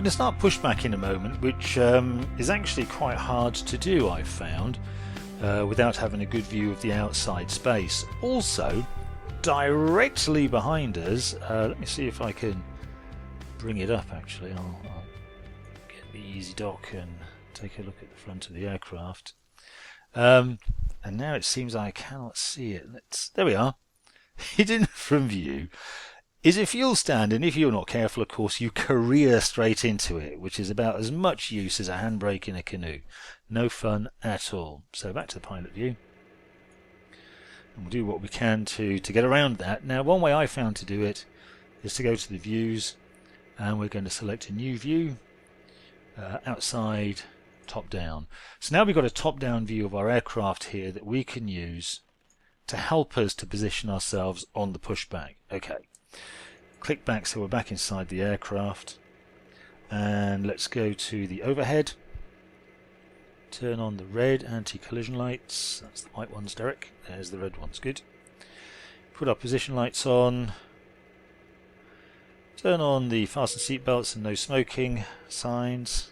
going to start pushback in a moment, which is actually quite hard to do, I've found, without having a good view of the outside space. Also, directly behind us, let me see if I can bring it up actually. I'll get the easy dock and take a look at the front of the aircraft. And now it seems I cannot see it. There we are. Hidden from view is a fuel stand, and if you're not careful, of course, you career straight into it, which is about as much use as a handbrake in a canoe. No fun at all. So back to the pilot view. And we'll do what we can to get around that. Now, one way I found to do it is to go to the views, and we're going to select a new view, outside, top down. So now we've got a top down view of our aircraft here that we can use to help us to position ourselves on the pushback. Okay, click back so we're back inside the aircraft, and let's go to the overhead. Turn on the red anti-collision lights. That's the white ones, Derek. There's the red ones. Good. Put our position lights on. Turn on the fasten seat belts and no smoking signs.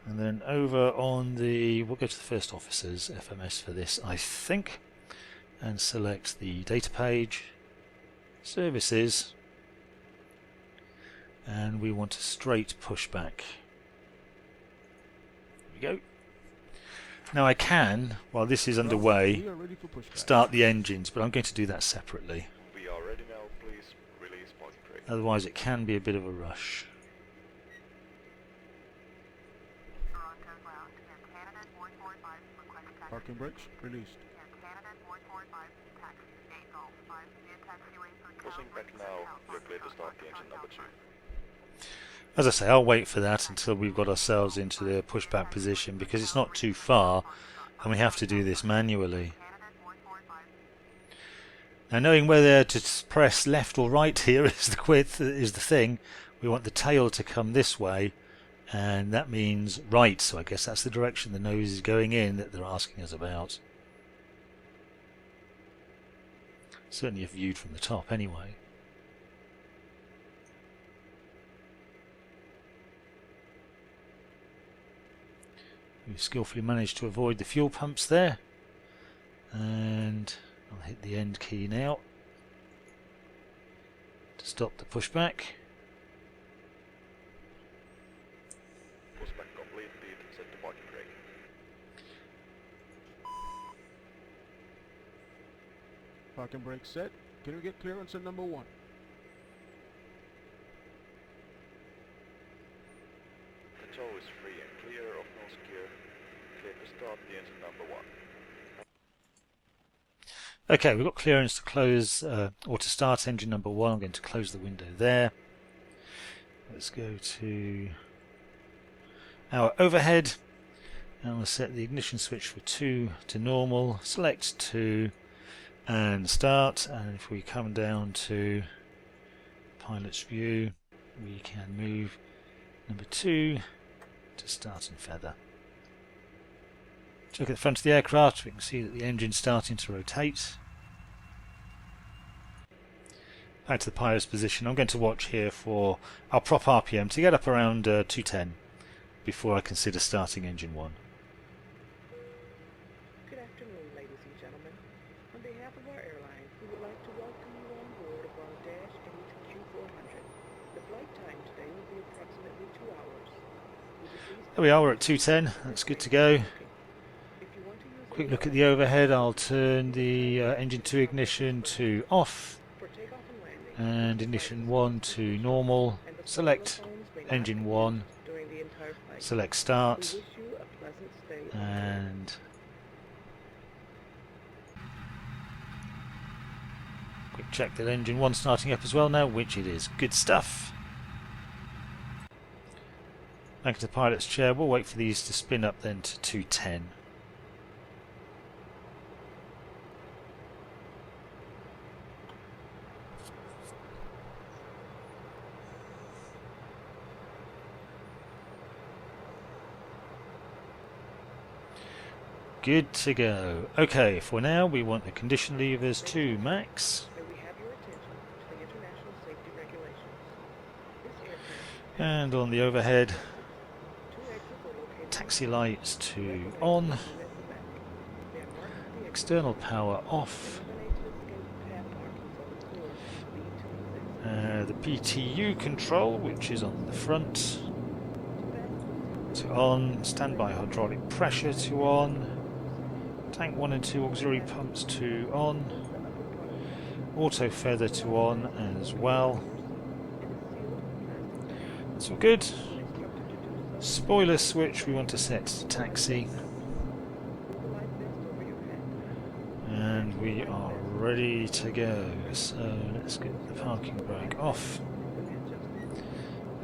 And then over on the, we'll go to the first officer's FMS for this, I think, and select the data page, services, and we want a straight pushback. There we go. Now I can, while this is underway, start the engines, but I'm going to do that separately. We are ready now, please release parking brake. Otherwise it can be a bit of a rush. Parking brakes released. Closing back now, you're clear to start the engine number 2. As I say, I'll wait for that until we've got ourselves into the pushback position, because it's not too far and we have to do this manually. Now, knowing whether to press left or right here is the thing. We want the tail to come this way, and that means right, so I guess that's the direction the nose is going in that they're asking us about. Certainly if viewed from the top anyway. We skillfully managed to avoid the fuel pumps there, and I'll hit the end key now to stop the pushback. Pushback completed, set the parking brake. Parking brake set. Can we get clearance at number 1? The tow is free and clear of nose gear. Clear to start the engine number 1. Okay, we've got clearance to close or to start engine number 1. I'm going to close the window there. Let's go to our overhead, and we'll set the ignition switch for 2 to normal, select 2 and start, and if we come down to pilot's view we can move number 2 to start and feather. Look at the front of the aircraft, we can see that the engine's starting to rotate. Back to the pilot's position. I'm going to watch here for our prop RPM to get up around 210 before I consider starting engine 1. Good afternoon, ladies and gentlemen. On behalf of our airline, we would like to welcome you on board of our Dash8 Q400. The flight time today will be approximately 2 hours. There we are, we're at 210. That's good to go. Quick look at the overhead. I'll turn the engine 2 ignition to off and ignition 1 to normal. Select engine 1, select start, and quick check that engine 1 starting up as well now, which it is. Good stuff. Back to the pilot's chair. We'll wait for these to spin up then to 210. Good to go. Okay, for now we want the condition levers to max. And on the overhead, Two exits are located taxi lights to on, at the back. They are marked with the external power and off, eliminate to escape path markings on the floor. Lead to these exits. the PTU control, which is on the front, To fasten the to on, standby hydraulic pressure to on, tank 1 and 2 auxiliary pumps to on, auto feather to on as well. That's all good. Spoiler switch we want to set to taxi, and we are ready to go. So let's get the parking brake off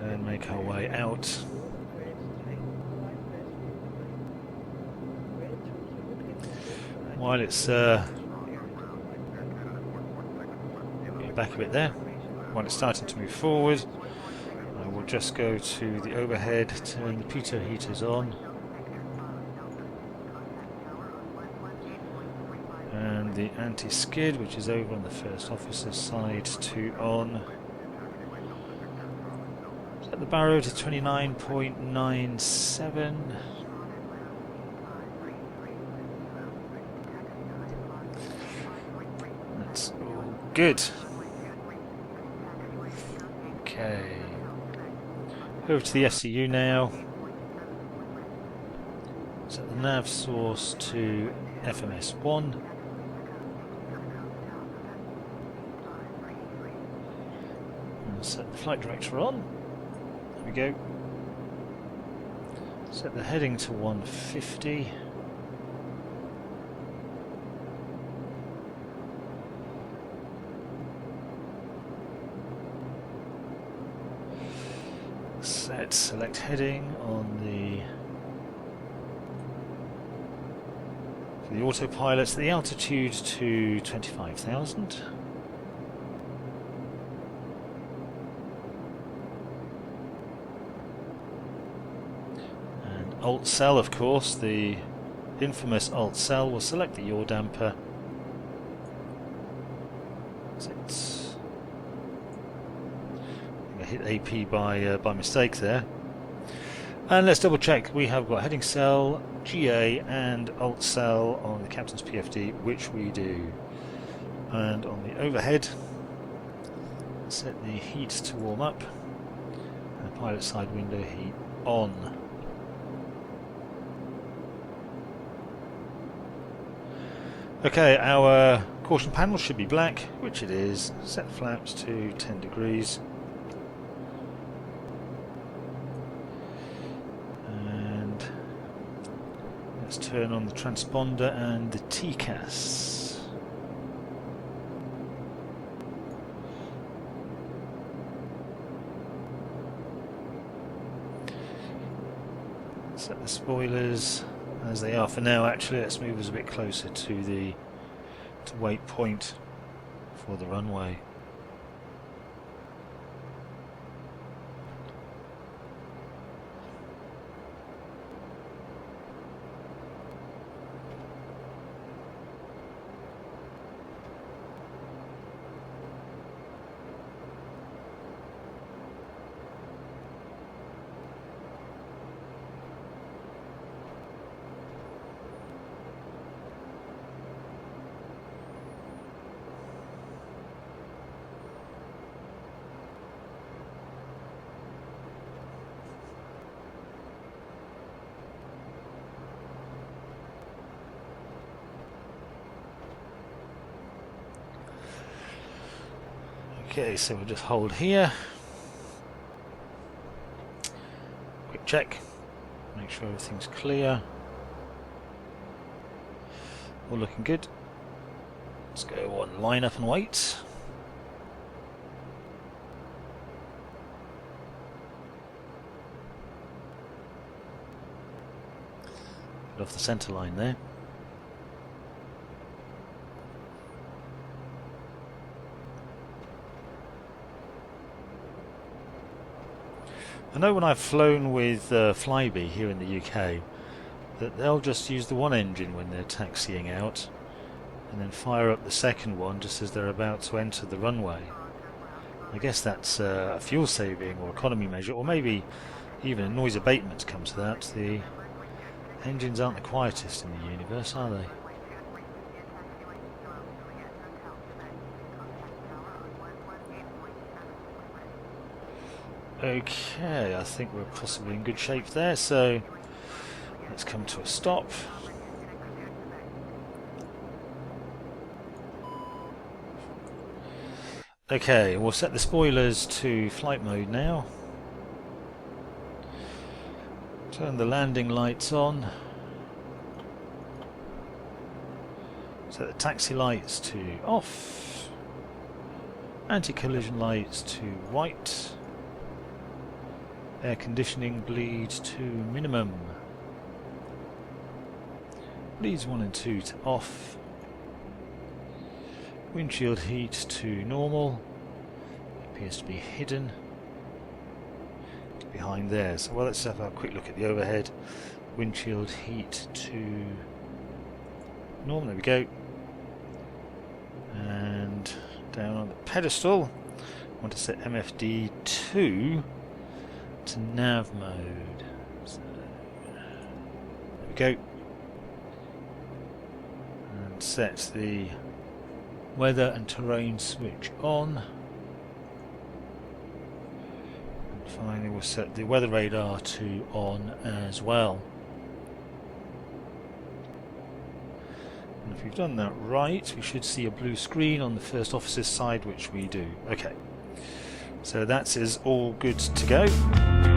and make our way out. While it's getting back a bit there, while it's starting to move forward, I will just go to the overhead, turn the pitot heaters on, and the anti-skid, which is over on the first officer's side, to on. Set the baro to 29.97. That's all good. Okay. Over to the SCU now. Set the nav source to FMS1. And set the flight director on. There we go. Set the heading to 150. Select heading on the autopilot, the altitude to 25,000. And Alt Cell, of course, the infamous Alt Cell, will select the yaw damper. I hit AP by mistake there. And let's double check. We have got heading cell, GA and Alt Cell on the captain's PFD, which we do. And on the overhead, set the heat to warm up. And pilot side window heat on. Okay, our caution panel should be black, which it is. Set flaps to 10 degrees. Let's turn on the transponder and the TCAS. Set the spoilers as they are for now. Actually, let's move us a bit closer to the waypoint for the runway. Okay, so we'll just hold here. Quick check. Make sure everything's clear. All looking good. Let's go on, line up and wait. Get off the centre line there. I know when I've flown with Flybe here in the UK that they'll just use the one engine when they're taxiing out and then fire up the second one just as they're about to enter the runway. I guess that's a fuel saving or economy measure, or maybe even a noise abatement comes to that. The engines aren't the quietest in the universe, are they? Okay, I think we're possibly in good shape there, so let's come to a stop. Okay, we'll set the spoilers to flight mode now. Turn the landing lights on. Set the taxi lights to off. Anti-collision lights to white. Air conditioning bleed to minimum. Bleeds 1 and 2 to off. Windshield heat to normal. Appears to be hidden behind there. So well, let's have a quick look at the overhead. Windshield heat to normal. There we go. And down on the pedestal, I want to set MFD 2 to nav mode. So, there we go. And set the weather and terrain switch on. And finally we'll set the weather radar to on as well. And if we've done that right, we should see a blue screen on the first officer's side, which we do. Okay. So that is all good to go.